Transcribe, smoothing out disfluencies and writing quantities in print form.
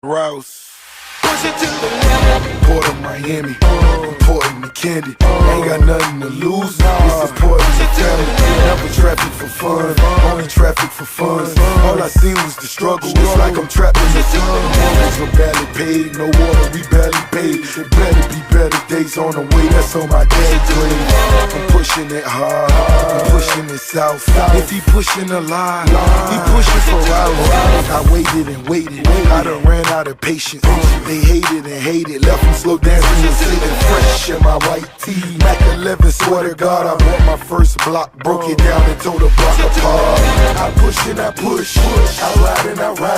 Rouse. Push it to the limit. Port of Miami, importing the candy. Ain't got nothing to lose. It's important to family. Never traffic for fun, only traffic for fun. All I seen was the struggle. It's like I'm trapped in the sun. Mortgage are barely paid, no water, we barely paid. There better be better days on the way. That's on my dad's grave. I'm pushing it hard, I'm pushing it south. If he pushing a lie, he pushing for hours. I waited and waited, I done ran out of patience. They hated and hated, left them slow dancing and sitting fresh in my white tee. Mac 11, swear to God, I bought my first block, broke it down and tore the block apart. I push and I push, I ride and I ride.